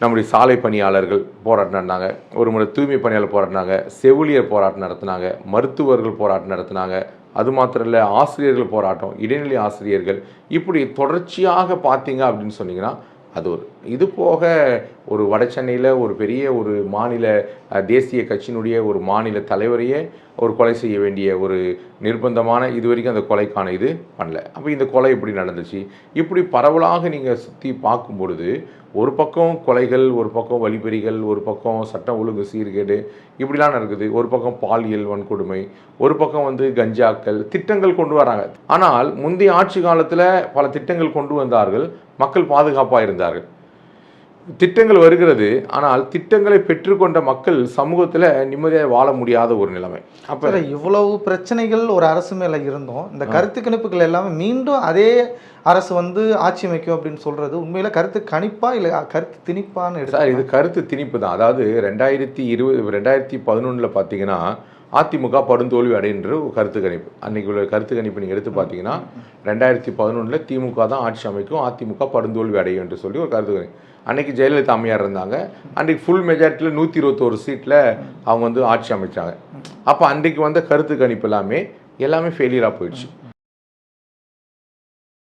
நம்முடைய சாலை பணியாளர்கள் போராட்டம் நடத்தினாங்க, ஒரு முறை தூய்மை பணியாளர் போராட்டினாங்க, செவிலியர் போராட்டம் நடத்தினாங்க, மருத்துவர்கள் போராட்டம் நடத்தினாங்க. அது மாத்திரம் இல்லை, ஆசிரியர்கள் போராட்டம், இடைநிலை ஆசிரியர்கள், இப்படி தொடர்ச்சியாக பார்த்தீங்க அப்படின்னு சொன்னீங்கன்னா அது ஒரு இது போக ஒரு வட சென்னையில் ஒரு பெரிய ஒரு மாநில தேசிய கட்சியினுடைய ஒரு மாநில தலைவரையே ஒரு கொலை செய்ய வேண்டிய ஒரு நிர்பந்தமான இது வரைக்கும் அந்த கொலைக்கான இது பண்ணல. அப்போ இந்த கொலை எப்படி நடந்துச்சு? இப்படி பரவலாக நீங்கள் சுற்றி பார்க்கும் பொழுது ஒரு பக்கம் கொலைகள், ஒரு பக்கம் வழிப்பறிகள், ஒரு பக்கம் சட்டம் ஒழுங்கு சீர்கேடு இப்படிலாம் நடக்குது, ஒரு பக்கம் பாலியல் வன்கொடுமை, ஒரு பக்கம் கஞ்சாக்கள் திட்டங்கள் கொண்டு வராங்க. ஆனால் முந்தைய ஆட்சி காலத்தில் பல திட்டங்கள் கொண்டு வந்தார்கள், மக்கள் பாதுகாப்பாக இருந்தார்கள். திட்டங்கள் வருகிறது, ஆனால் திட்டங்களை பெற்றுக்கொண்ட மக்கள் சமூகத்தில் நிம்மதியாக வாழ முடியாத ஒரு நிலைமை. அப்போ இவ்வளவு பிரச்சனைகள் ஒரு அரசு மேலே இருந்தோம், இந்த கருத்து கணிப்புகள் எல்லாமே மீண்டும் அதே அரசு ஆட்சி அமைக்கும் அப்படின்னு சொல்கிறது உண்மையில் கருத்து கணிப்பா இல்லை கருத்து திணிப்பான்னு சார்? இது கருத்து திணிப்பு தான். அதாவது 2011 பார்த்தீங்கன்னா அதிமுக படுந்தோல்வி அடைன்ற ஒரு கருத்து கணிப்பு. அன்றைக்கி உள்ள கருத்து கணிப்பு நீங்கள் எடுத்து பார்த்தீங்கன்னா 2011 திமுக தான் ஆட்சி அமைக்கும், அதிமுக படுந்தோல்வி அடையும் என்று சொல்லி ஒரு கருத்து கணிப்பு. அன்றைக்கி ஜெயலலிதா அம்மையார் இருந்தாங்க, அன்றைக்கி ஃபுல் மெஜாரிட்டியில் 121 சீட்டில் அவங்க ஆட்சி அமைச்சாங்க. அப்போ அன்றைக்கு வந்த கருத்து கணிப்பு எல்லாமே ஃபெயிலியராக போயிடுச்சு.